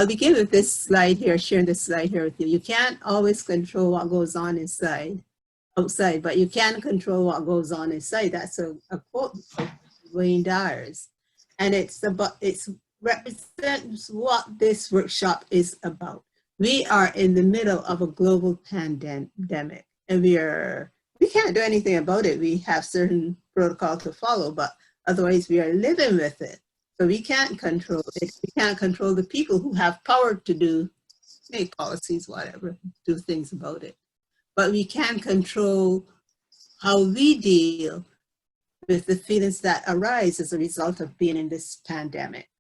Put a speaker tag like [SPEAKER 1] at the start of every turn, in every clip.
[SPEAKER 1] I'll begin with this slide here, sharing this slide here with you. You can't always control what goes on outside, but you can control what goes on inside. That's a quote of Wayne Dyer's. And it represents what this workshop is about. We are in the middle of a global pandemic, and we can't do anything about it. We have certain protocol to follow, but otherwise we are living with it. So we can't control it. We can't control the people who have power to make policies, whatever, do things about it. But we can control how we deal with the feelings that arise as a result of being in this pandemic.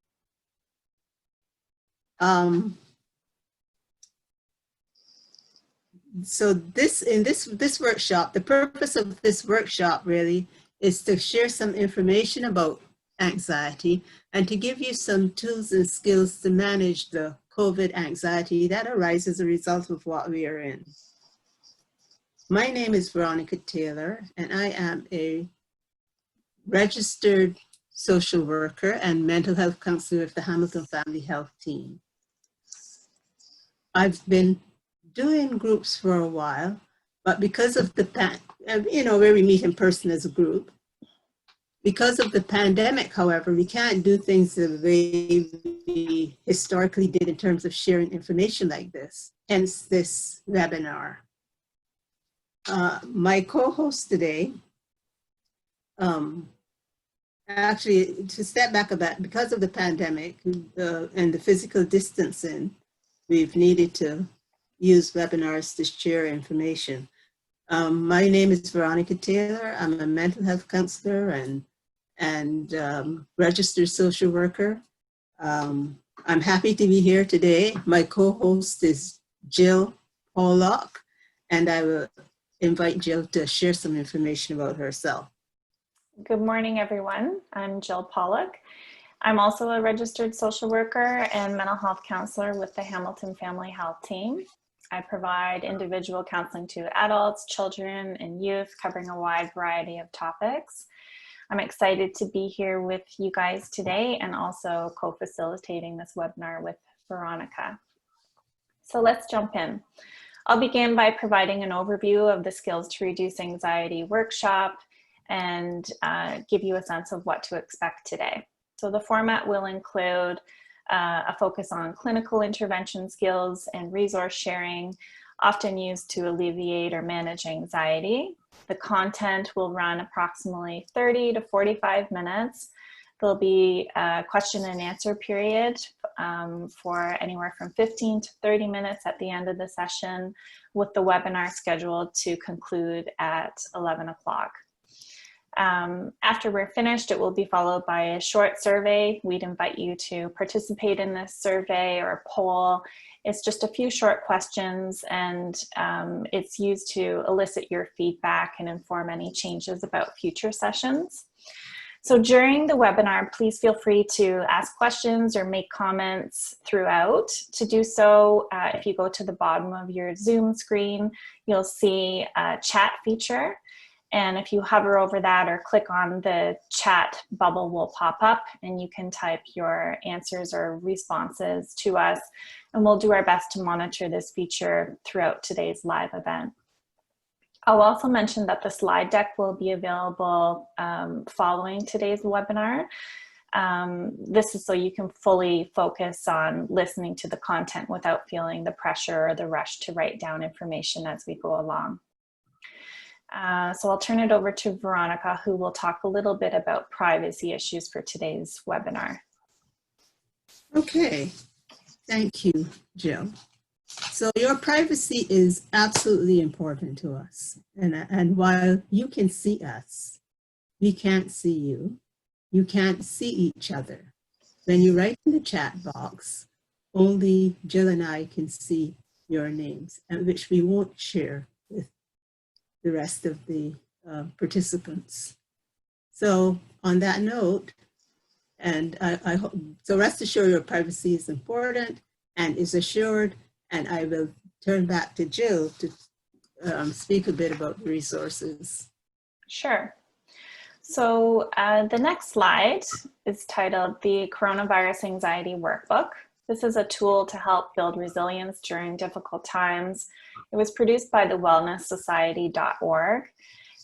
[SPEAKER 1] So this workshop, the purpose of this workshop really is to share some information about anxiety and to give you some tools and skills to manage the COVID anxiety that arises as a result of what we are in. My name is Veronica Taylor, and I am a registered social worker and mental health counselor with the Hamilton Family Health Team. I've been doing groups for a while, but because of the where we meet in person as a group, because of the pandemic, however, we can't do things the way we historically did in terms of sharing information like this, hence this webinar. My co-host today, actually, to step back a bit, because of the pandemic and the physical distancing, we've needed to use webinars to share information. My name is Veronica Taylor. I'm a mental health counselor and registered social worker. I'm happy to be here today. My co-host is Jill Pollock, and I will invite Jill to share some information about herself.
[SPEAKER 2] Good morning, everyone. I'm Jill Pollock. I'm also a registered social worker and mental health counselor with the Hamilton Family Health Team. I provide individual counseling to adults, children, and youth, covering a wide variety of topics. I'm excited to be here with you guys today and also co-facilitating this webinar with Veronica. So let's jump in. I'll begin by providing an overview of the Skills to Reduce Anxiety workshop and give you a sense of what to expect today. So the format will include a focus on clinical intervention skills and resource sharing, often used to alleviate or manage anxiety. The content will run approximately 30 to 45 minutes. There'll be a question and answer period for anywhere from 15 to 30 minutes at the end of the session, with the webinar scheduled to conclude at 11 o'clock. After we're finished, it will be followed by a short survey. We'd invite you to participate in this survey or poll. It's just a few short questions, and it's used to elicit your feedback and inform any changes about future sessions. So during the webinar, please feel free to ask questions or make comments throughout. To do so, if you go to the bottom of your Zoom screen, you'll see a chat feature. And if you hover over that or click on the chat bubble will pop up, and you can type your answers or responses to us, and we'll do our best to monitor this feature throughout today's live event. I'll also mention that the slide deck will be available following today's webinar. This is so you can fully focus on listening to the content without feeling the pressure or the rush to write down information as we go along. So I'll turn it over to Veronica, who will talk a little bit about privacy issues for today's webinar.
[SPEAKER 1] Okay, thank you, Jill. So your privacy is absolutely important to us. And while you can see us, we can't see you. You can't see each other. When you write in the chat box, only Jill and I can see your names, and which we won't share with the rest of the participants. So on that note, and I hope, so rest assured your privacy is important and is assured, and I will turn back to Jill to speak a bit about the resources.
[SPEAKER 2] Sure. So the next slide is titled The Coronavirus Anxiety Workbook. This is a tool to help build resilience during difficult times. It was produced by the wellnesssociety.org.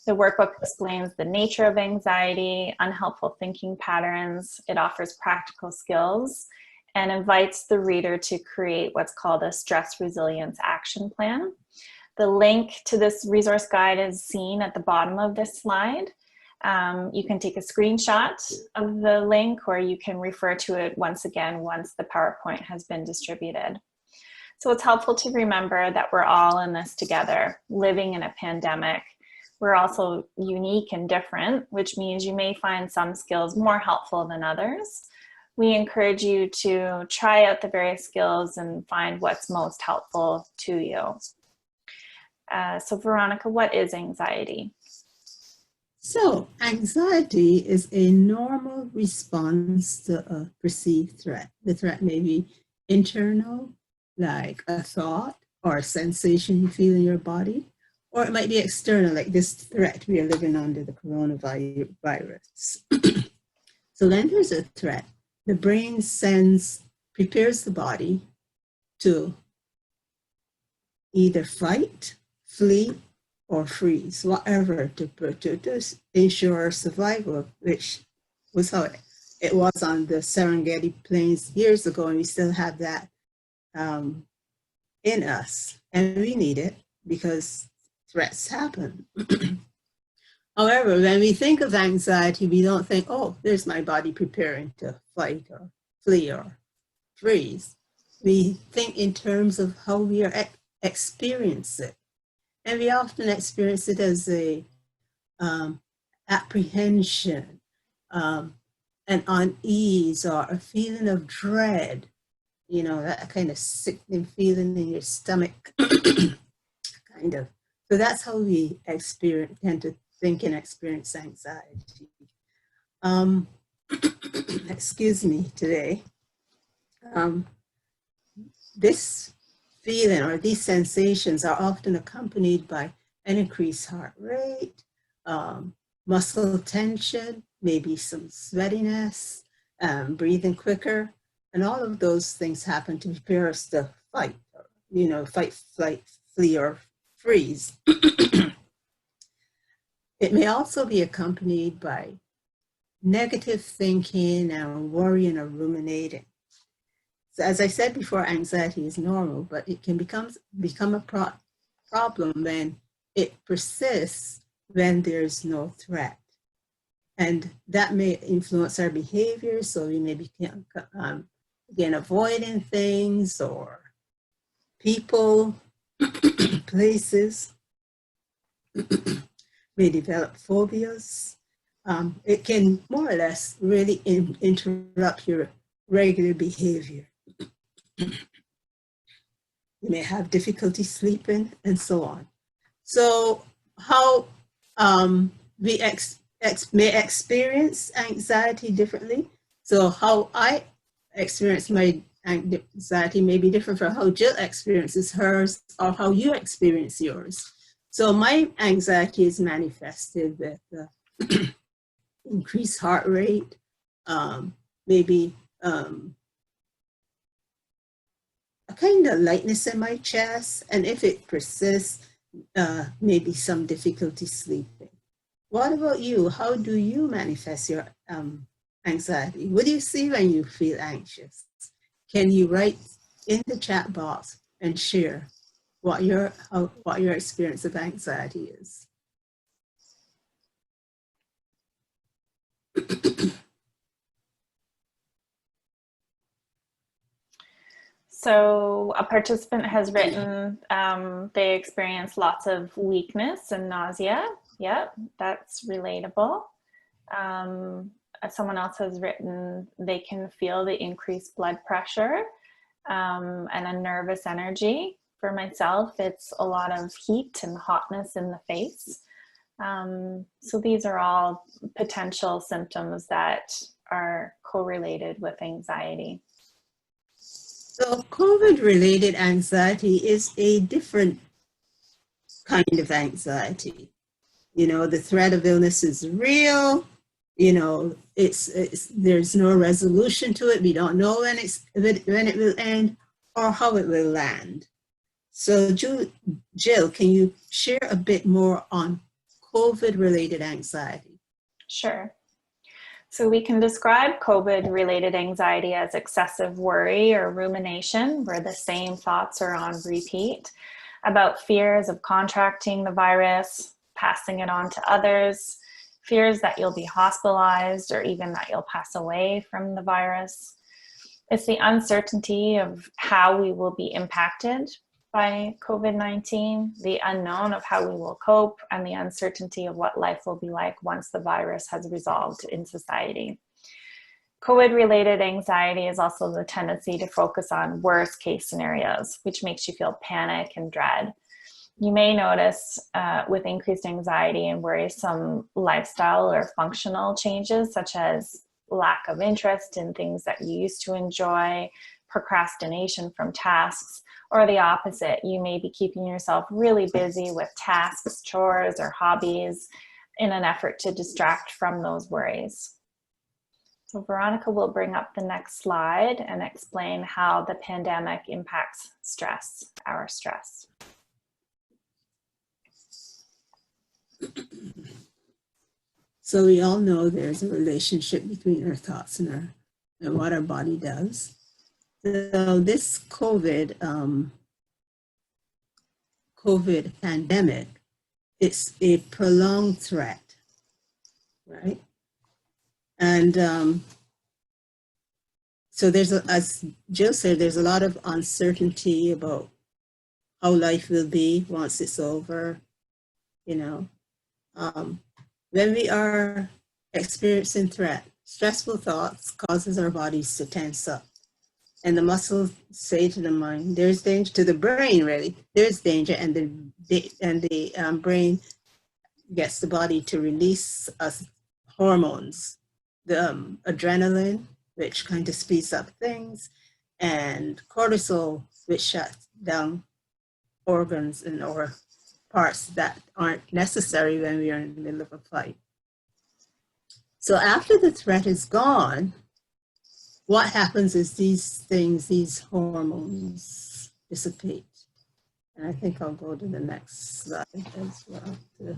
[SPEAKER 2] The workbook explains the nature of anxiety, unhelpful thinking patterns. It offers practical skills and invites the reader to create what's called a stress resilience action plan. The link to this resource guide is seen at the bottom of this slide. You can take a screenshot of the link, or you can refer to it once again once the PowerPoint has been distributed. So it's helpful to remember that we're all in this together, living in a pandemic. We're also unique and different, which means you may find some skills more helpful than others. We encourage you to try out the various skills and find what's most helpful to you. So Veronica, what is anxiety?
[SPEAKER 1] So anxiety is a normal response to a perceived threat. The threat may be internal, like a thought or a sensation you feel in your body, or it might be external, like this threat we are living under, the coronavirus. So when there's a threat, the brain prepares the body to either fight, flee, or freeze, whatever, to ensure survival, which was how it was on the Serengeti Plains years ago, and we still have that in us, and we need it because threats happen. However, when we think of anxiety, we don't think, oh, there's my body preparing to fight or flee or freeze. We think in terms of how we are experience it. And we often experience it as a apprehension, an unease, or a feeling of dread, you know, that kind of sickening feeling in your stomach, kind of. So that's how we tend to think and experience anxiety. Excuse me today. This feeling or these sensations are often accompanied by an increased heart rate, muscle tension, maybe some sweatiness, breathing quicker, and all of those things happen to prepare us to fight, fight, flight, flee, or freeze. It may also be accompanied by negative thinking and worrying or ruminating. So as I said before, anxiety is normal, but it can become a problem when it persists when there's no threat. And that may influence our behavior, so we may begin avoiding things or people, places, may develop phobias. It can more or less really interrupt your regular behavior. You may have difficulty sleeping and so on. So how we may experience anxiety differently. So how I experience my anxiety may be different from how Jill experiences hers or how you experience yours. So my anxiety is manifested with increased heart rate, maybe a kind of lightness in my chest, and if it persists, maybe some difficulty sleeping. What about you? How do you manifest your anxiety? What do you see when you feel anxious? Can you write in the chat box and share what your experience of anxiety is?
[SPEAKER 2] So a participant has written they experience lots of weakness and nausea. Yep, that's relatable. Someone else has written they can feel the increased blood pressure and a nervous energy. For myself, it's a lot of heat and hotness in the face. So these are all potential symptoms that are correlated with anxiety.
[SPEAKER 1] So COVID-related anxiety is a different kind of anxiety. You know, the threat of illness is real, you know, there's no resolution to it. We don't know when it will end or how it will land. So Jill, can you share a bit more on COVID-related anxiety?
[SPEAKER 2] Sure. So we can describe COVID-related anxiety as excessive worry or rumination, where the same thoughts are on repeat about fears of contracting the virus, passing it on to others, fears that you'll be hospitalized or even that you'll pass away from the virus. It's the uncertainty of how we will be impacted by COVID-19, the unknown of how we will cope, and the uncertainty of what life will be like once the virus has resolved in society. COVID-related anxiety is also the tendency to focus on worst case scenarios, which makes you feel panic and dread. You may notice with increased anxiety and worry some lifestyle or functional changes, such as lack of interest in things that you used to enjoy, procrastination from tasks, or the opposite. You may be keeping yourself really busy with tasks, chores, or hobbies in an effort to distract from those worries. So Veronica will bring up the next slide and explain how the pandemic impacts stress, our stress.
[SPEAKER 1] So we all know there's a relationship between our thoughts and what our body does. So this COVID pandemic, it's a prolonged threat, right? And so as Jill said, there's a lot of uncertainty about how life will be once it's over, you know. When we are experiencing threat, stressful thoughts causes our bodies to tense up. And the muscles say to the mind, there's danger, to the brain really, there's danger, and the brain gets the body to release hormones, the adrenaline, which kind of speeds up things, and cortisol, which shuts down organs or parts that aren't necessary when we are in the middle of a fight. So after the threat is gone, what happens is these hormones dissipate. And I think I'll go to the next slide as well,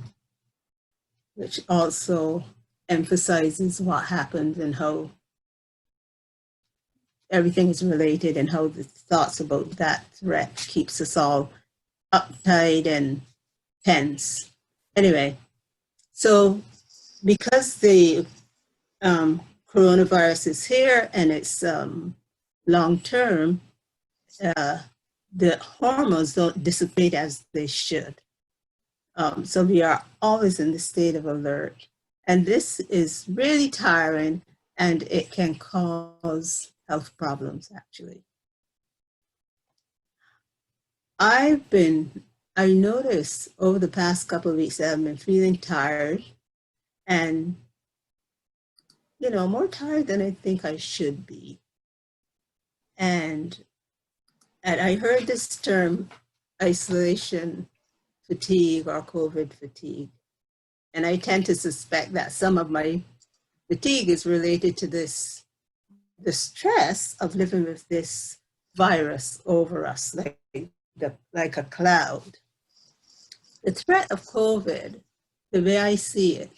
[SPEAKER 1] which also emphasizes what happens and how everything is related and how the thoughts about that threat keeps us all uptight and tense. Anyway, so because the coronavirus is here and it's long-term, the hormones don't dissipate as they should. So we are always in the state of alert. And this is really tiring, and it can cause health problems, actually. I noticed over the past couple of weeks that I've been feeling tired and, you know, more tired than I think I should be. And I heard this term, isolation fatigue or COVID fatigue. And I tend to suspect that some of my fatigue is related to the stress of living with this virus over us, like a cloud. The threat of COVID, the way I see it,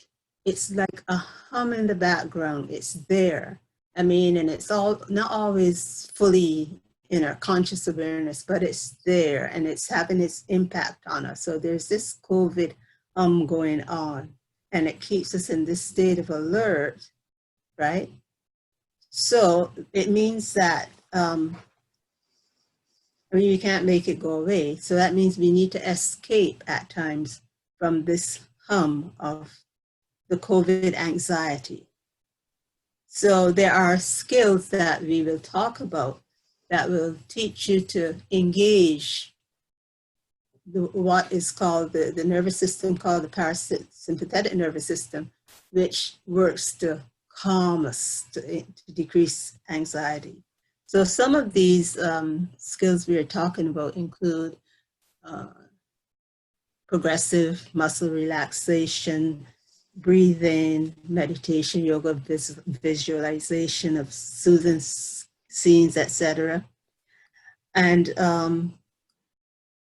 [SPEAKER 1] it's like a hum in the background. It's there. I mean, and it's not always fully in our conscious awareness, but it's there and it's having its impact on us. So there's this COVID going on, and it keeps us in this state of alert, right? So it means that, we can't make it go away. So that means we need to escape at times from this hum of the COVID anxiety. So there are skills that we will talk about that will teach you to engage what is called the nervous system called the parasympathetic nervous system, which works to calm us, to decrease anxiety. So some of these skills we are talking about include progressive muscle relaxation, breathing, meditation, yoga, visualization of soothing scenes, etc. And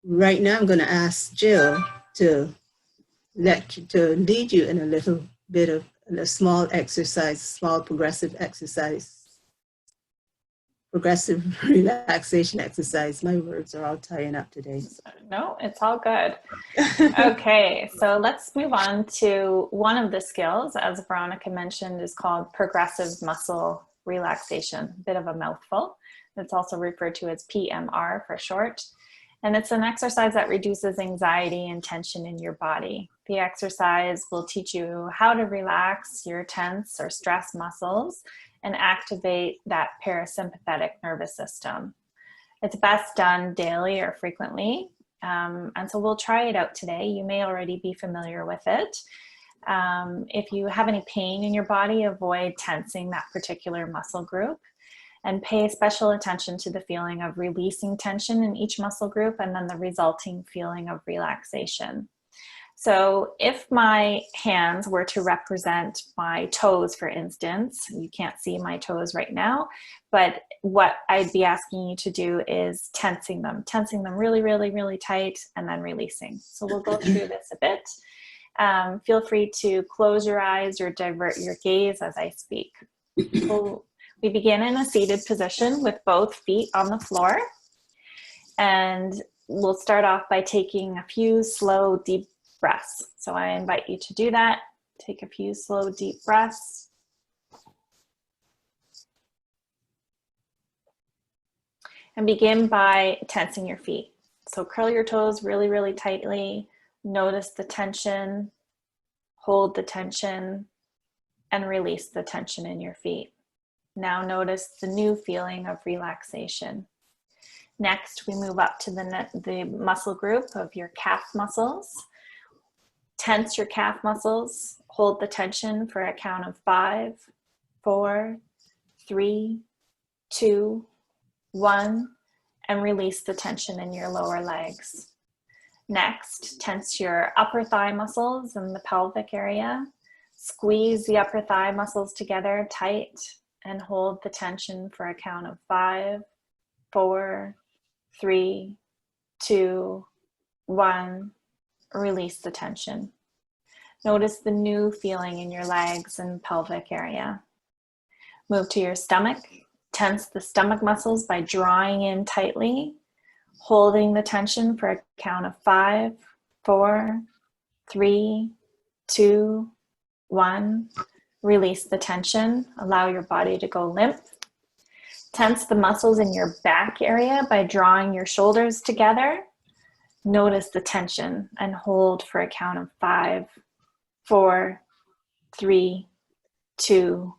[SPEAKER 1] right now I'm going to ask Jill to lead you in a little bit of a small exercise, small progressive relaxation exercise. My words are all tying up today.
[SPEAKER 2] No, it's all good. Okay, so let's move on to one of the skills, as Veronica mentioned, is called progressive muscle relaxation. Bit of a mouthful. It's also referred to as PMR for short. And it's an exercise that reduces anxiety and tension in your body. The exercise will teach you how to relax your tense or stress muscles and activate that parasympathetic nervous system. It's best done daily or frequently. And so we'll try it out today. You may already be familiar with it. If you have any pain in your body, avoid tensing that particular muscle group. And pay special attention to the feeling of releasing tension in each muscle group and then the resulting feeling of relaxation. So if my hands were to represent my toes, for instance, you can't see my toes right now, but what I'd be asking you to do is tensing them really, really, really tight and then releasing. So we'll go through this a bit. Feel free to close your eyes or divert your gaze as I speak. We begin in a seated position with both feet on the floor. And we'll start off by taking a few slow, deep breaths. So I invite you to do that. Take a few slow, deep breaths. And begin by tensing your feet. So curl your toes really, really tightly. Notice the tension. Hold the tension. And release the tension in your feet. Now notice the new feeling of relaxation. Next, we move up to the muscle group of your calf muscles. Tense your calf muscles. Hold the tension for a count of 5, 4, 3, 2, 1, and release the tension in your lower legs. Next, tense your upper thigh muscles and the pelvic area. Squeeze the upper thigh muscles together tight. And hold the tension for a count of 5, 4, 3, 2, 1. Release the tension. Notice the new feeling in your legs and pelvic area. Move to your stomach. Tense the stomach muscles by drawing in tightly, holding the tension for a count of 5, 4, 3, 2, 1. Release the tension. Allow your body to go limp. Tense the muscles in your back area by drawing your shoulders together. Notice the tension and hold for a count of 5, 4, 3, 2,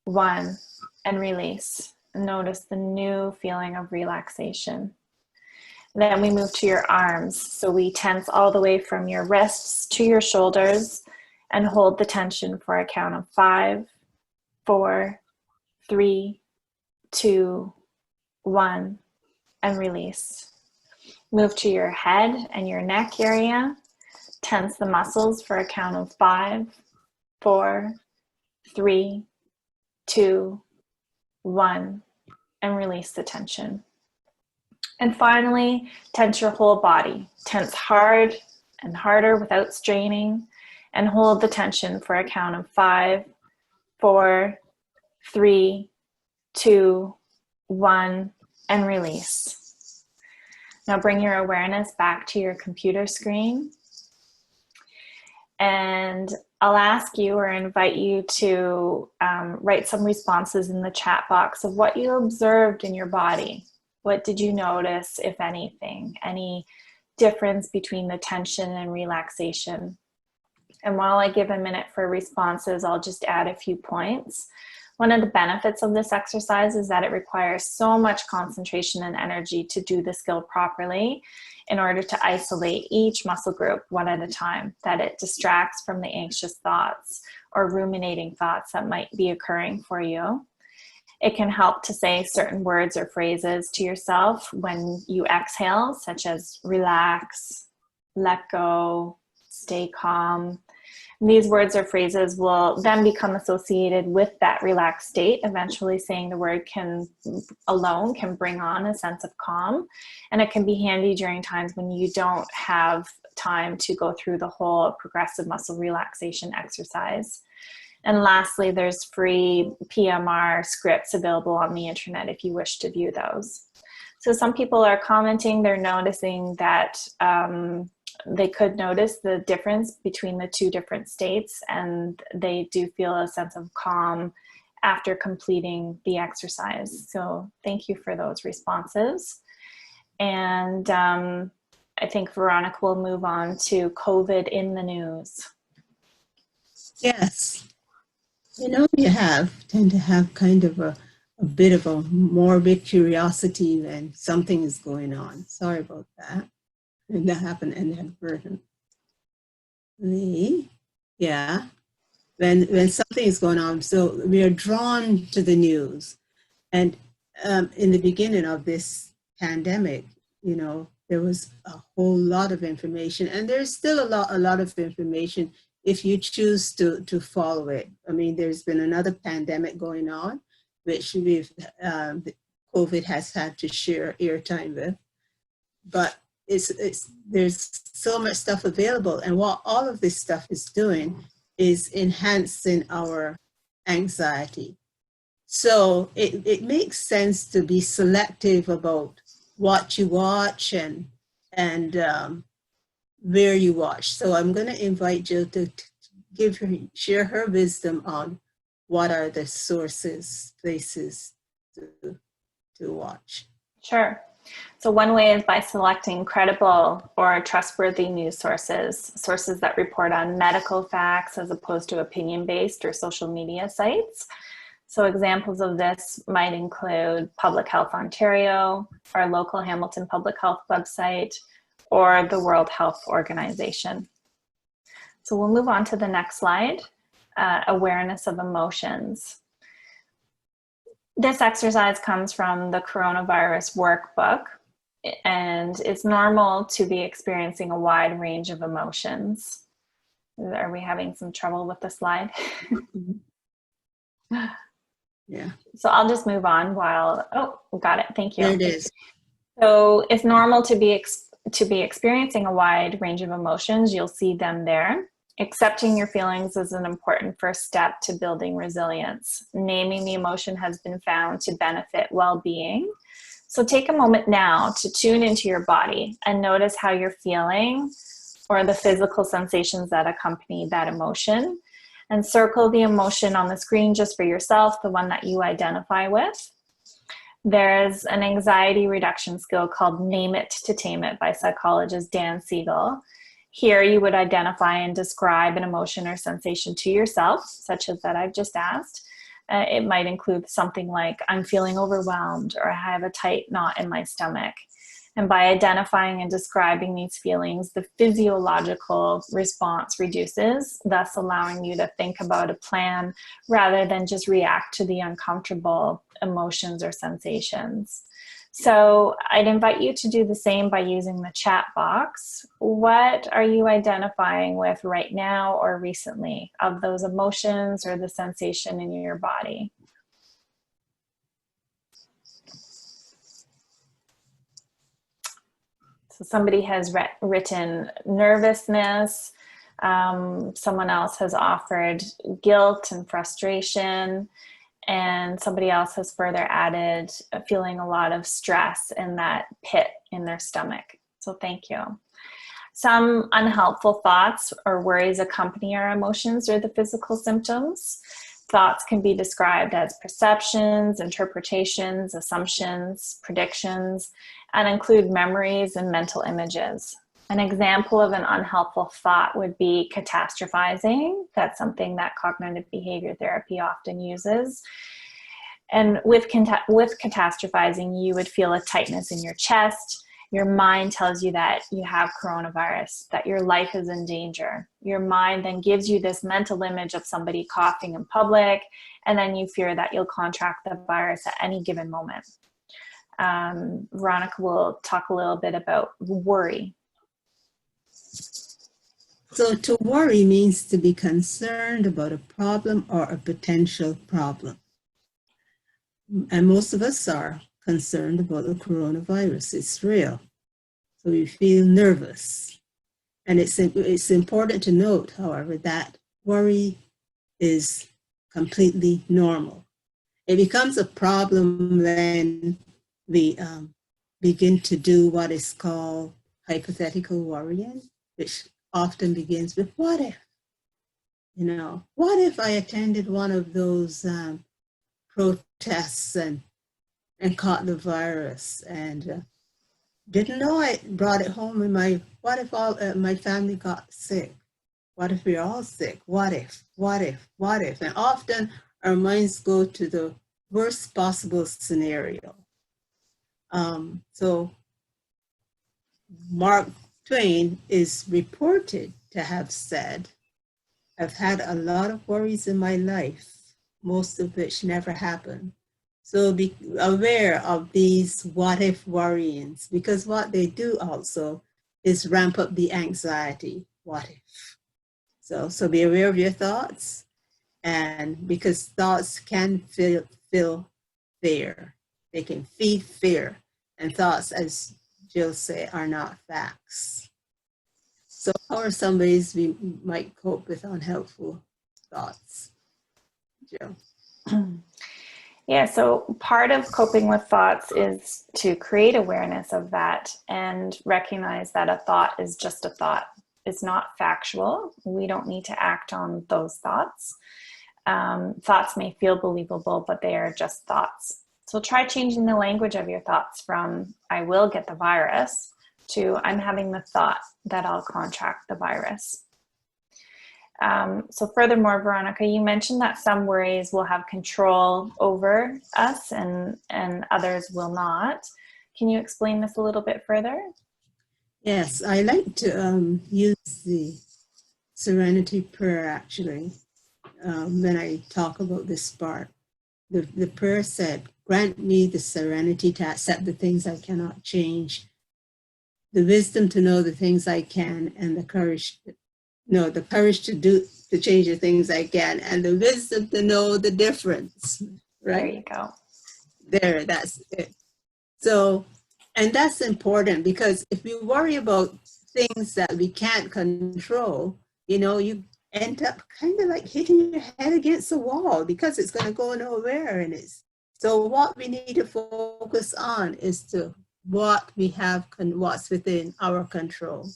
[SPEAKER 2] 1, and release. Notice the new feeling of relaxation. Then we move to your arms. So we tense all the way from your wrists to your shoulders and hold the tension for a count of 5, 4, 3, 2, 1, and release. Move to your head and your neck area. Tense the muscles for a count of 5, 4, 3, 2, 1, and release the tension. And finally, tense your whole body. Tense hard and harder without straining. And hold the tension for a count of 5, 4, 3, 2, 1, and release. Now bring your awareness back to your computer screen. And I'll ask you or invite you to write some responses in the chat box of what you observed in your body. What did you notice, if anything? Any difference between the tension and relaxation? And while I give a minute for responses, I'll just add a few points. One of the benefits of this exercise is that it requires so much concentration and energy to do the skill properly in order to isolate each muscle group one at a time, that it distracts from the anxious thoughts or ruminating thoughts that might be occurring for you. It can help to say certain words or phrases to yourself when you exhale, such as relax, let go, stay calm. These words or phrases will then become associated with that relaxed state, eventually saying the word alone can bring on a sense of calm. And it can be handy during times when you don't have time to go through the whole progressive muscle relaxation exercise. And lastly, there's free PMR scripts available on the internet if you wish to view those. So some people are commenting, they're noticing that they could notice the difference between the two different states, and they do feel a sense of calm after completing the exercise. So thank you for those responses. And I think Veronica will move on to COVID in the news.
[SPEAKER 1] Yes. You know, tend to have kind of a bit of a morbid curiosity when something is going on. Sorry about that. And that happened inadvertently. Yeah. When something is going on, so we are drawn to the news. And in the beginning of this pandemic, you know, there was a whole lot of information, and there's still a lot of information if you choose to follow it. I mean, there's been another pandemic going on, which COVID has had to share airtime with, but there's so much stuff available, and what all of this stuff is doing is enhancing our anxiety. So it makes sense to be selective about what you watch and where you watch. So I'm going to invite Jill to share her wisdom on what are the places to watch.
[SPEAKER 2] Sure. So one way is by selecting credible or trustworthy news sources that report on medical facts as opposed to opinion-based or social media sites. So examples of this might include Public Health Ontario, our local Hamilton Public Health website, or the World Health Organization. So we'll move on to the next slide, awareness of emotions. This exercise comes from the coronavirus workbook, and it's normal to be experiencing a wide range of emotions. Are we having some trouble with the slide?
[SPEAKER 1] Yeah.
[SPEAKER 2] So I'll just move on oh, got it. Thank you.
[SPEAKER 1] There it is.
[SPEAKER 2] So it's normal to be experiencing a wide range of emotions. You'll see them there. Accepting your feelings is an important first step to building resilience. Naming the emotion has been found to benefit well-being. So take a moment now to tune into your body and notice how you're feeling or the physical sensations that accompany that emotion. And circle the emotion on the screen just for yourself, the one that you identify with. There's an anxiety reduction skill called Name It to Tame It by psychologist Dan Siegel. Here you would identify and describe an emotion or sensation to yourself, such as that I've just asked. It might include something like, I'm feeling overwhelmed, or I have a tight knot in my stomach. And by identifying and describing these feelings, the physiological response reduces, thus allowing you to think about a plan rather than just react to the uncomfortable emotions or sensations. So I'd invite you to do the same by using the chat box. What are you identifying with right now or recently of those emotions or the sensation in your body? So somebody has written nervousness. Someone else has offered guilt and frustration. And somebody else has further added feeling a lot of stress in that pit in their stomach. So thank you. Some unhelpful thoughts or worries accompany our emotions or the physical symptoms. Thoughts can be described as perceptions, interpretations, assumptions, predictions, and include memories and mental images. An example of an unhelpful thought would be catastrophizing. That's something that cognitive behavior therapy often uses. And with catastrophizing, you would feel a tightness in your chest. Your mind tells you that you have coronavirus, that your life is in danger. Your mind then gives you this mental image of somebody coughing in public, and then you fear that you'll contract the virus at any given moment. Veronica will talk a little bit about worry.
[SPEAKER 1] So to worry means to be concerned about a problem or a potential problem. And most of us are concerned about the coronavirus. It's real. So we feel nervous. And it's important to note, however, that worry is completely normal. It becomes a problem when we begin to do what is called hypothetical worrying, which often begins with what if? You know, what if I attended one of those protests and caught the virus and didn't know I brought it home and what if all my family got sick? What if we're all sick? What if? And often our minds go to the worst possible scenario. So Mark Twain is reported to have said, I've had a lot of worries in my life, most of which never happened. So be aware of these what if worryings, because what they do also is ramp up the anxiety. What if? So be aware of your thoughts, and because thoughts can fill fear. They can feed fear, and thoughts, as Jill said, are not facts. So how are some ways we might cope with unhelpful thoughts, Jill?
[SPEAKER 2] Yeah, so part of coping with thoughts is to create awareness of that and recognize that a thought is just a thought. It's not factual. We don't need to act on those thoughts. Thoughts may feel believable, but they are just thoughts. So try changing the language of your thoughts from I will get the virus to I'm having the thought that I'll contract the virus. So furthermore, Veronica, you mentioned that some worries will have control over us and others will not. Can you explain this a little bit further?
[SPEAKER 1] Yes, I like to use the serenity prayer actually when I talk about this part. The prayer said, grant me the serenity to accept the things I cannot change, the wisdom to know the things I can, and the courage to change the things I can, and the wisdom to know the difference. Right?
[SPEAKER 2] There you go.
[SPEAKER 1] There, that's it. So, and that's important because if we worry about things that we can't control, you end up kind of like hitting your head against the wall because it's going to go nowhere. So what we need to focus on is to what we have, what's within our control.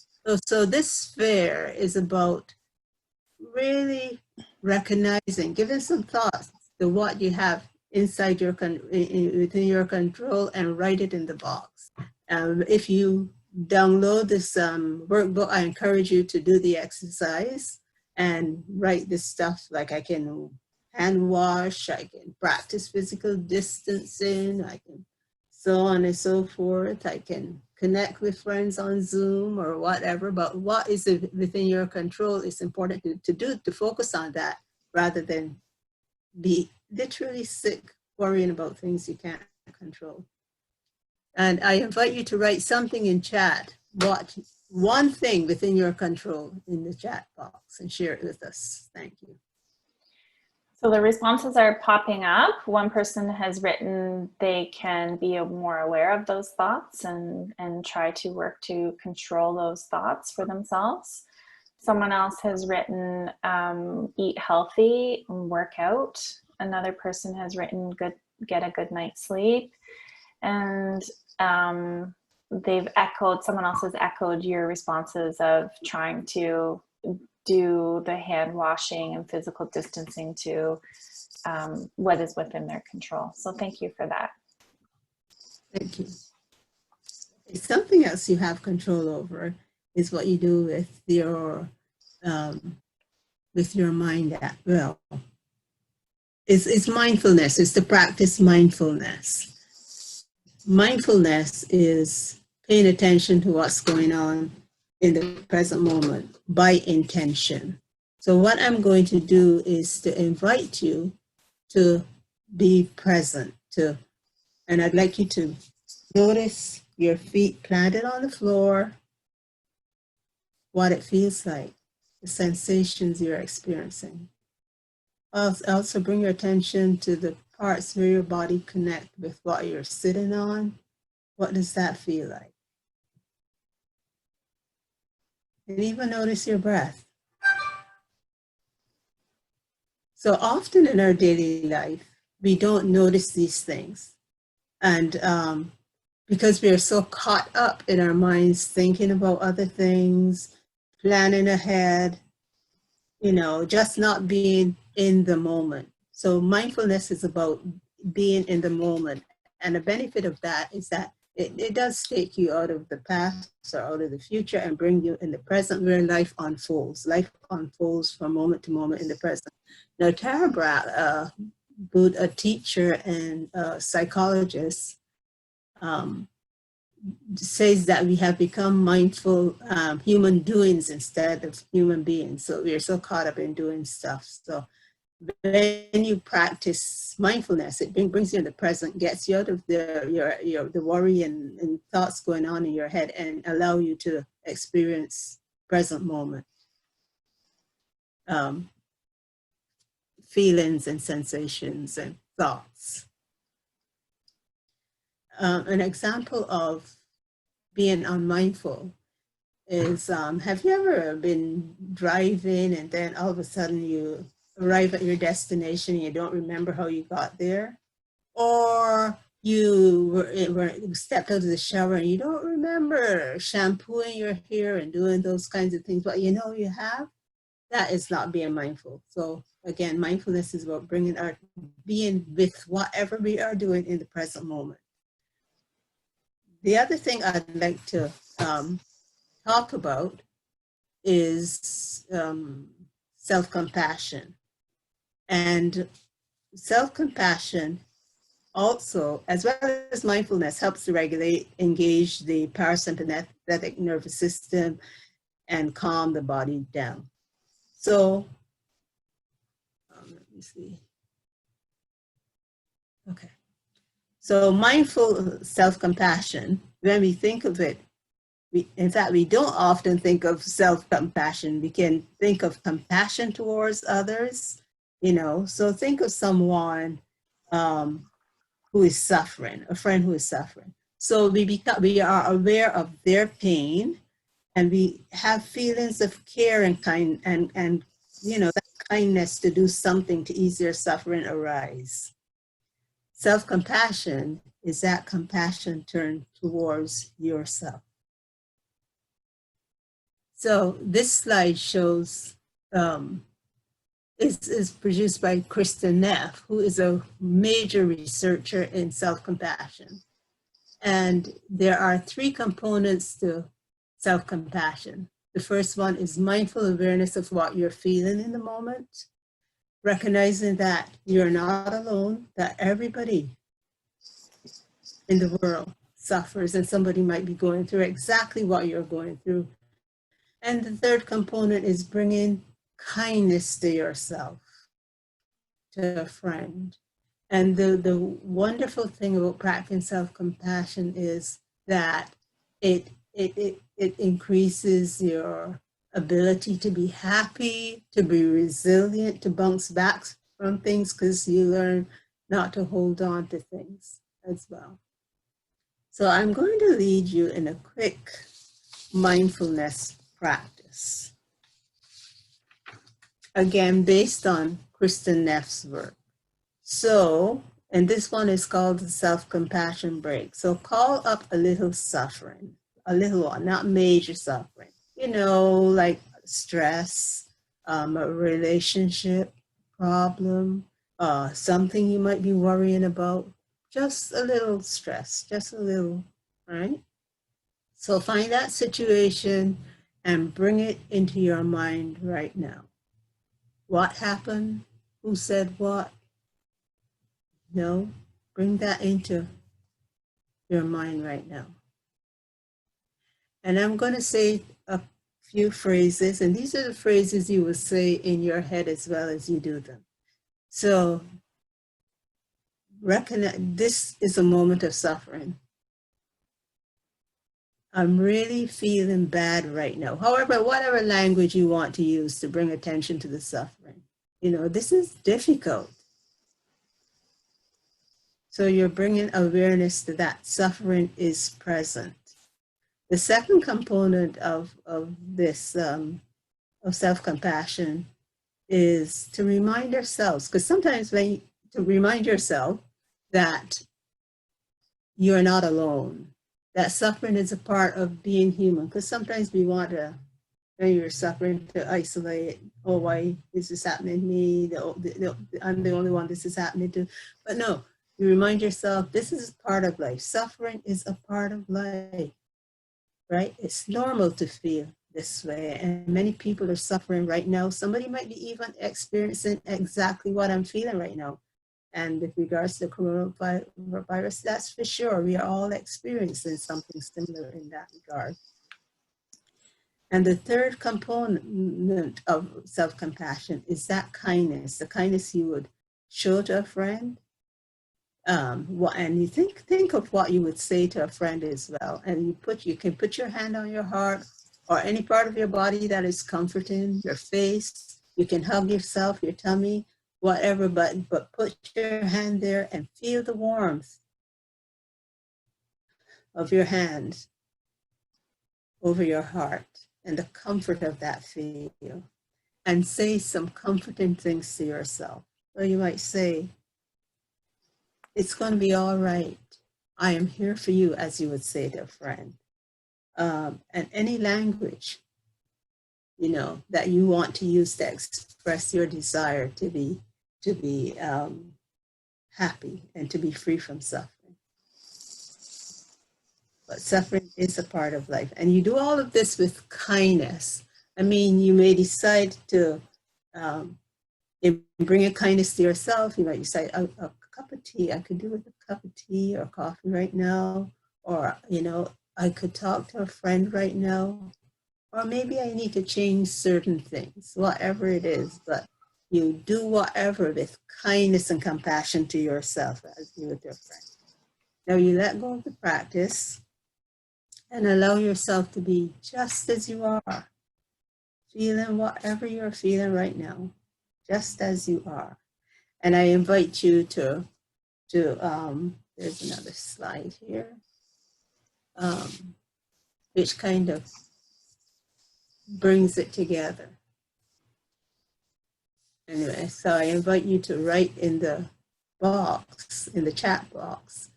[SPEAKER 1] So this fair is about really recognizing, giving some thoughts to what you have inside within your control and write it in the box. If you download this workbook, I encourage you to do the exercise and write this stuff like I can hand wash, I can practice physical distancing, I can so on and so forth. I can connect with friends on Zoom or whatever, but what is within your control is important to focus on that rather than be literally sick worrying about things you can't control. And I invite you to write something in chat, one thing within your control in the chat box and share it with us. Thank you.
[SPEAKER 2] So the responses are popping up. One person has written they can be more aware of those thoughts and try to work to control those thoughts for themselves. Someone else has written eat healthy and work out. Another person has written get a good night's sleep. And someone else has echoed your responses of trying to do the hand washing and physical distancing to what is within their control. So thank you for that.
[SPEAKER 1] Thank you. Something else you have control over is what you do with your mind as well. It's mindfulness. It's to practice mindfulness. Mindfulness is paying attention to what's going on in the present moment by intention. So what I'm going to do is to invite you to be present, and I'd like you to notice your feet planted on the floor, what it feels like. the sensations you're experiencing. Also bring your attention to the parts where your body connect with what you're sitting on. What does that feel like? And even notice your breath. So often in our daily life, we don't notice these things. And because we are so caught up in our minds, thinking about other things, planning ahead, just not being in the moment. So mindfulness is about being in the moment. And the benefit of that is that it does take you out of the past or out of the future and bring you in the present where life unfolds. Life unfolds from moment to moment in the present. Now, Tara Brach, a teacher and a psychologist, says that we have become mindful human doings instead of human beings. So we are so caught up in doing stuff. So when you practice mindfulness, it brings you in the present, gets you out of the worry and thoughts going on in your head, and allow you to experience present moment feelings and sensations and thoughts. An example of being unmindful is, have you ever been driving and then all of a sudden you arrive at your destination and you don't remember how you got there? Or you stepped out of the shower and you don't remember shampooing your hair and doing those kinds of things, but you know you have? That is not being mindful. So again, mindfulness is about being with whatever we are doing in the present moment. The other thing I'd like to talk about is self-compassion. And self-compassion also, as well as mindfulness, helps to engage the parasympathetic nervous system and calm the body down. So, let me see. Okay. So mindful self-compassion, when we think of it, in fact, we don't often think of self-compassion. We can think of compassion towards others, So think of someone who is suffering, a friend who is suffering. So we are aware of their pain, and we have feelings of care and that kindness to do something to ease their suffering arise. Self-compassion is that compassion turned towards yourself. So this slide shows, is produced by Kristen Neff, who is a major researcher in self-compassion. And there are 3 components to self-compassion. The first one is mindful awareness of what you're feeling in the moment, recognizing that you're not alone, that everybody in the world suffers and somebody might be going through exactly what you're going through. And the third component is bringing kindness to yourself, to a friend. And the wonderful thing about practicing self-compassion is that it increases your ability to be happy, to be resilient, to bounce back from things, because you learn not to hold on to things as well. So I'm going to lead you in a quick mindfulness practice. Again, based on Kristen Neff's work. So, and this one is called the self-compassion break. So call up a little suffering, a little one, not major suffering, like stress, a relationship problem, something you might be worrying about, just a little stress, just a little, right? So find that situation and bring it into your mind right now. What happened? Who said what? Bring that into your mind right now. And I'm going to say a few phrases, and these are the phrases you will say in your head as well as you do them. So recognize this is a moment of suffering. I'm really feeling bad right now. However, whatever language you want to use to bring attention to the suffering. This is difficult. So you're bringing awareness to that suffering is present. The second component of this, of self-compassion, is to remind ourselves, because sometimes to remind yourself that you're not alone, that suffering is a part of being human, because sometimes we want to, when you're suffering, to isolate. Oh, why is this happening to me? I'm the only one this is happening to. But no, you remind yourself this is part of life. Suffering is a part of life, right? It's normal to feel this way, and many people are suffering right now. Somebody might be even experiencing exactly what I'm feeling right now. And with regards to coronavirus, that's for sure. We are all experiencing something similar in that regard. And the third component of self-compassion is that kindness, the kindness you would show to a friend. And you think of what you would say to a friend as well. And you can put your hand on your heart or any part of your body that is comforting, your face. You can hug yourself, your tummy, whatever, but put your hand there and feel the warmth of your hand over your heart and the comfort of that feel. And say some comforting things to yourself. So you might say, it's going to be all right. I am here for you, as you would say to a friend. And any language, that you want to use to express your desire to be happy and to be free from suffering. But suffering is a part of life. And you do all of this with kindness. I mean, you may decide to bring a kindness to yourself. You might decide, a cup of tea, I could do with a cup of tea or coffee right now. Or, I could talk to a friend right now. Or maybe I need to change certain things, whatever it is. But you do whatever with kindness and compassion to yourself as you with your friend. Now you let go of the practice and allow yourself to be just as you are, feeling whatever you're feeling right now, just as you are. And I invite you to there's another slide here, which kind of brings it together. Anyway, so I invite you to write in the box, in the chat box,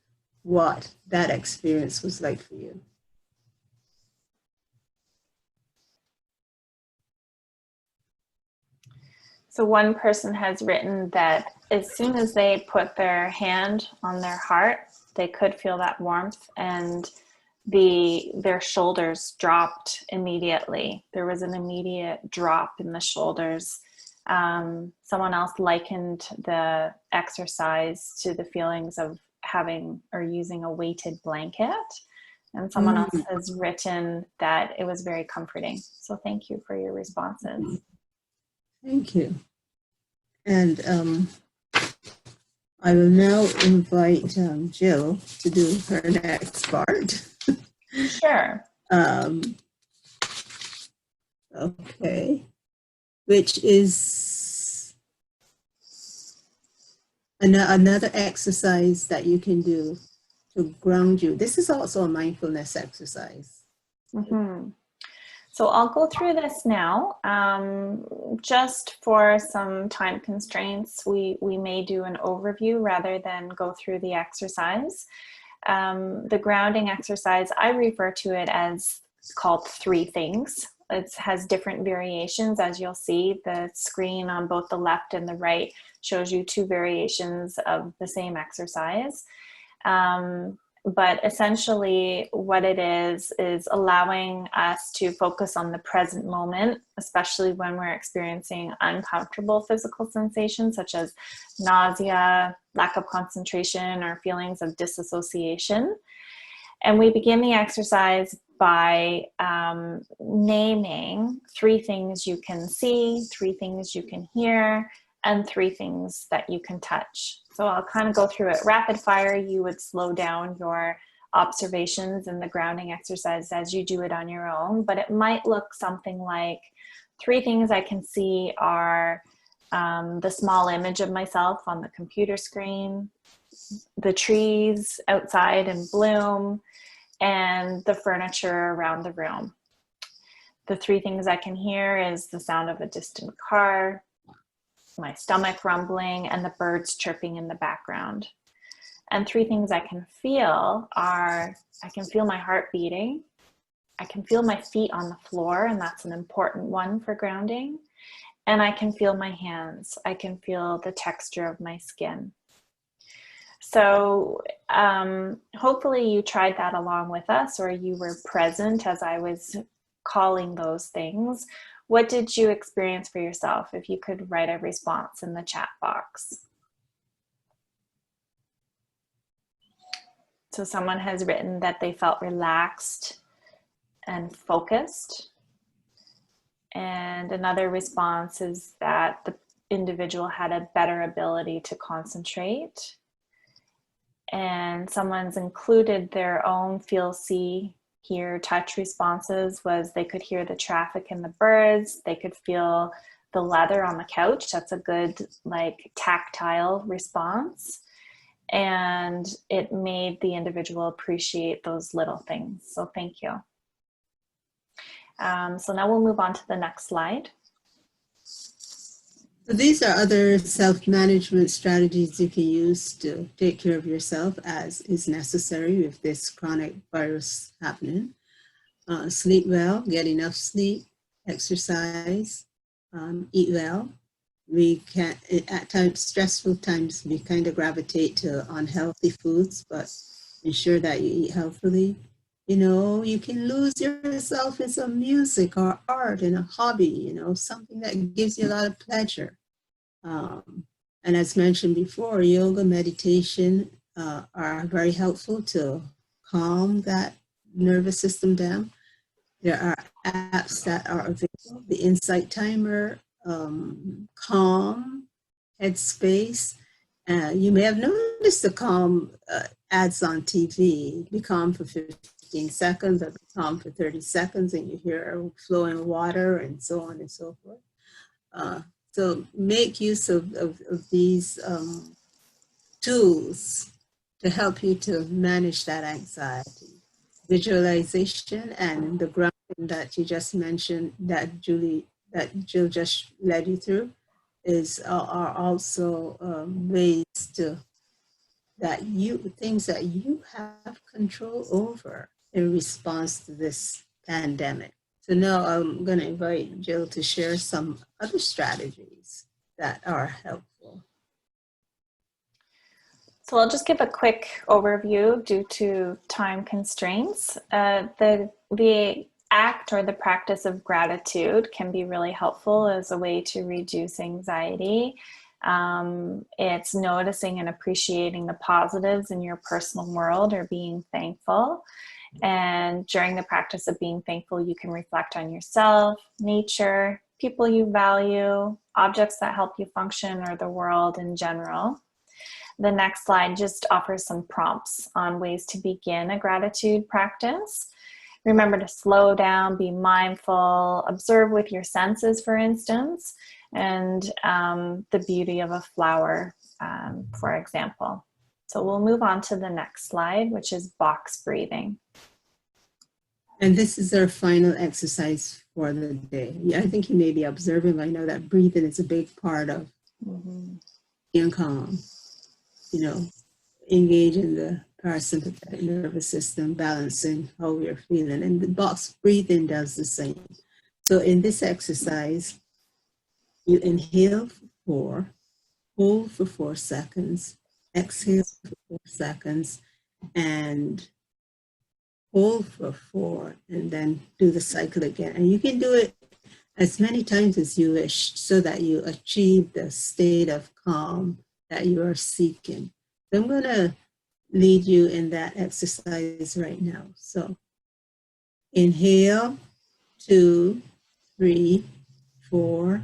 [SPEAKER 1] what that experience was like for you.
[SPEAKER 2] So one person has written that as soon as they put their hand on their heart, they could feel that warmth and their shoulders dropped immediately. There was an immediate drop in the shoulders. Someone else likened the exercise to the feelings of having or using a weighted blanket. And someone else has written that it was very comforting. So thank you for your responses.
[SPEAKER 1] Thank you. And I will now invite Jill to do her next part.
[SPEAKER 2] Sure.
[SPEAKER 1] Okay. Which is another exercise that you can do to ground you. This is also a mindfulness exercise.
[SPEAKER 2] Mm-hmm. So I'll go through this now. Just for some time constraints, we may do an overview rather than go through the exercise. The grounding exercise, I refer to it as called 3 things. It has different variations. As you'll see, the screen on both the left and the right shows you 2 variations of the same exercise. But essentially what it is allowing us to focus on the present moment, especially when we're experiencing uncomfortable physical sensations such as nausea, lack of concentration, or feelings of disassociation. And we begin the exercise by naming 3 things you can see, 3 things you can hear, and 3 things that you can touch. So I'll kind of go through it rapid fire. You would slow down your observations in the grounding exercise as you do it on your own, but it might look something like 3 things I can see are the small image of myself on the computer screen, the trees outside in bloom, and the furniture around the room. The 3 things I can hear is the sound of a distant car, my stomach rumbling, and the birds chirping in the background. And 3 things I can feel are, I can feel my heart beating, I can feel my feet on the floor, and that's an important one for grounding, and I can feel my hands. I can feel the texture of my skin. So hopefully you tried that along with us, or you were present as I was calling those things. What did you experience for yourself? If you could write a response in the chat box. So someone has written that they felt relaxed and focused. And another response is that the individual had a better ability to concentrate. And someone's included their own feel, see, hear, touch responses. Was they could hear the traffic and the birds, they could feel the leather on the couch. That's a good like tactile response. And it made the individual appreciate those little things. So thank you. So now we'll move on to the next slide.
[SPEAKER 1] So these are other self-management strategies you can use to take care of yourself as is necessary with this chronic virus happening. Sleep well, get enough sleep, exercise, eat well. We can, at times, stressful times, we kind of gravitate to unhealthy foods, but ensure that you eat healthily. You know, you can lose yourself in some music or art and a hobby, you know, something that gives you a lot of pleasure. And as mentioned before, yoga, meditation are very helpful to calm that nervous system down. There are apps that are available, the Insight Timer, Calm, Headspace. You may have noticed the Calm ads on TV. Be calm for 15 seconds or be calm for 30 seconds, and you hear flowing water and so on and so forth. So make use of these tools to help you to manage that anxiety. Visualization and the grounding that you just mentioned that Jill just led you through are also ways to things that you have control over in response to this pandemic. So now I'm going to invite Jill to share some other strategies that are helpful.
[SPEAKER 2] So I'll just give a quick overview due to time constraints. The act or the practice of gratitude can be really helpful as a way to reduce anxiety. It's noticing and appreciating the positives in your personal world or being thankful. And during the practice of being thankful, you can reflect on yourself, nature, people you value, objects that help you function, or the world in general. The next slide just offers some prompts on ways to begin a gratitude practice. Remember to slow down, be mindful, observe with your senses, for instance, and the beauty of a flower, for example. So we'll move on to the next slide, which is box breathing.
[SPEAKER 1] And this is our final exercise for the day. Yeah, I think you may be observing, I know that breathing is a big part of being calm. You know, engage in the parasympathetic nervous system, balancing how we're feeling. And the box breathing does the same. So in this exercise, you inhale for 4, hold for 4 seconds, exhale for 4 seconds, and hold for 4, and then do the cycle again. And you can do it as many times as you wish so that you achieve the state of calm that you are seeking. So I'm going to lead you in that exercise right now. So inhale, 2, 3, 4,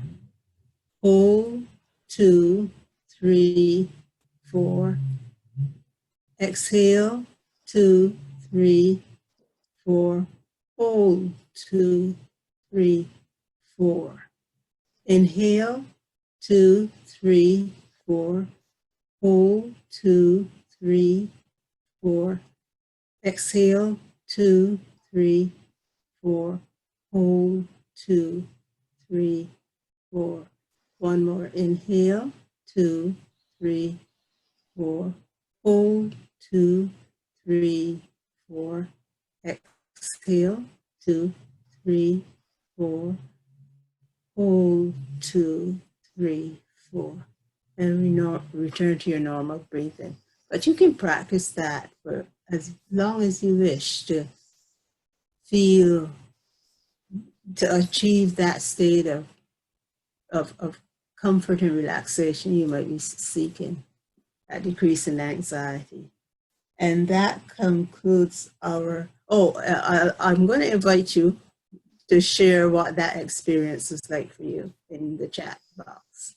[SPEAKER 1] hold, 2, 3, 4, exhale, 2, 3, 4. Hold, 2, 3, 4. Inhale, 2, 3, 4. Hold, 2, 3, 4. Exhale, 2, 3, 4. Hold, 2, 3, 4. One more. Inhale, 2, 3, 4. Hold, 2, 3, 4. Exhale, 2, 3, 4. Hold, 2, 3, 4. And return to your normal breathing. But you can practice that for as long as you wish to achieve that state of comfort and relaxation you might be seeking, that decrease in anxiety. And that concludes our, I'm going to invite you to share what that experience was like for you in the chat box.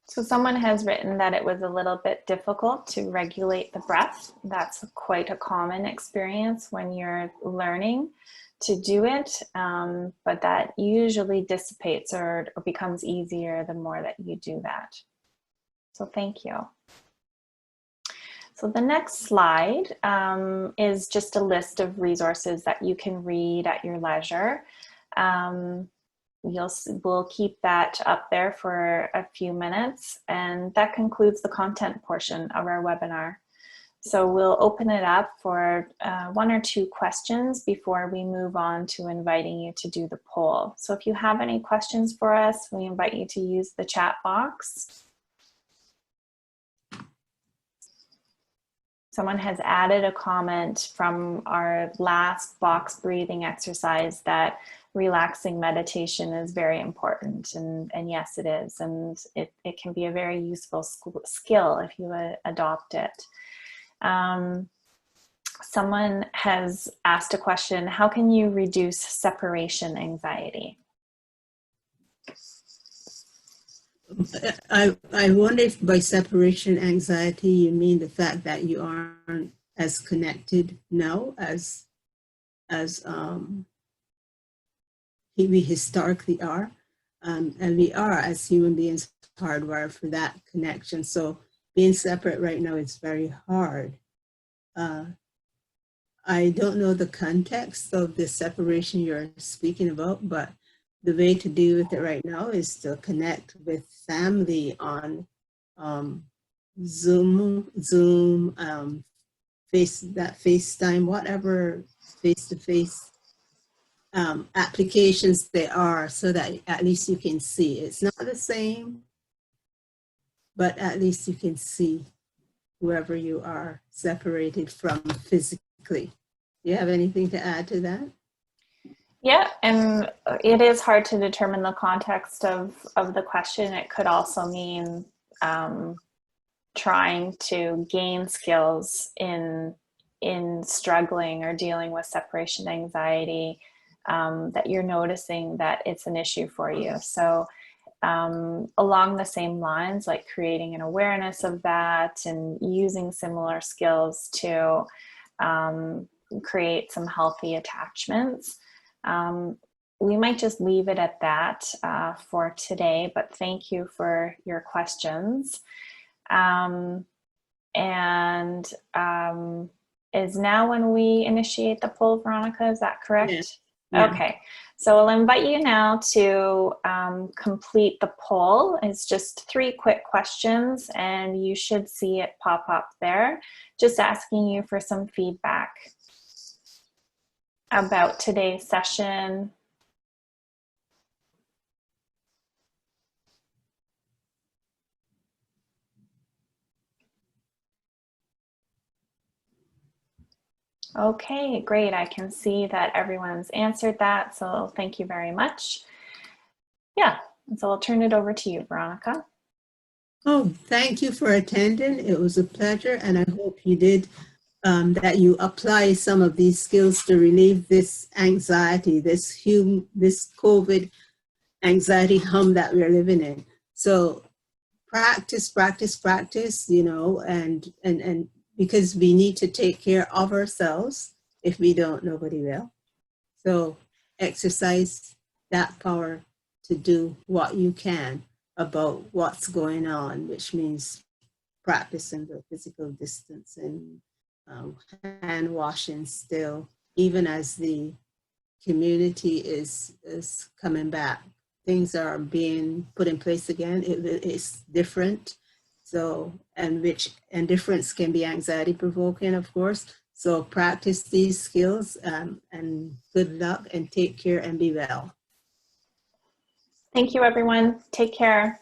[SPEAKER 2] So someone has written that it was a little bit difficult to regulate the breath. That's quite a common experience when you're learning to do it, but that usually dissipates or becomes easier the more that you do that. So thank you. So the next slide is just a list of resources that you can read at your leisure. We'll keep that up there for a few minutes, and that concludes the content portion of our webinar. So we'll open it up for 1 or 2 questions before we move on to inviting you to do the poll. So if you have any questions for us, we invite you to use the chat box. Someone has added a comment from our last box breathing exercise that relaxing meditation is very important, and yes, it is, and it can be a very useful skill if you adopt it. Someone has asked a question: how can you reduce separation anxiety?
[SPEAKER 1] I wonder if by separation anxiety you mean the fact that you aren't as connected now as we historically are, and we are as human beings hardwired for that connection. So being separate right now is very hard. I don't know the context of the separation you're speaking about, but the way to deal with it right now is to connect with family on Zoom, FaceTime, whatever face-to-face applications there are, so that at least you can see. It's not the same, but at least you can see whoever you are separated from physically. Do you have anything to add to that?
[SPEAKER 2] Yeah, and it is hard to determine the context of the question. It could also mean trying to gain skills in struggling or dealing with separation anxiety, that you're noticing that it's an issue for you. So along the same lines, like creating an awareness of that and using similar skills to create some healthy attachments. We might just leave it at that for today, but thank you for your questions. Is now when we initiate the poll, Veronica, is that correct? Yeah. Okay, so I'll invite you now to complete the poll. It's just 3 quick questions, and you should see it pop up there, just asking you for some feedback about today's session. Okay, great. I can see that everyone's answered that, so thank you very much. Yeah, so I'll turn it over to you, Veronica.
[SPEAKER 1] Oh, thank you for attending. It was a pleasure, and I hope you did, that you apply some of these skills to relieve this anxiety, this COVID anxiety hum that we're living in. So practice, practice, practice, you know, and because we need to take care of ourselves. If we don't, nobody will. So exercise that power to do what you can about what's going on, which means practicing the physical distancing, hand washing still, even as the community is coming back. Things are being put in place again. It's different. So, and difference can be anxiety provoking, of course. So practice these skills, and good luck, and take care and be well.
[SPEAKER 2] Thank you, everyone. Take care.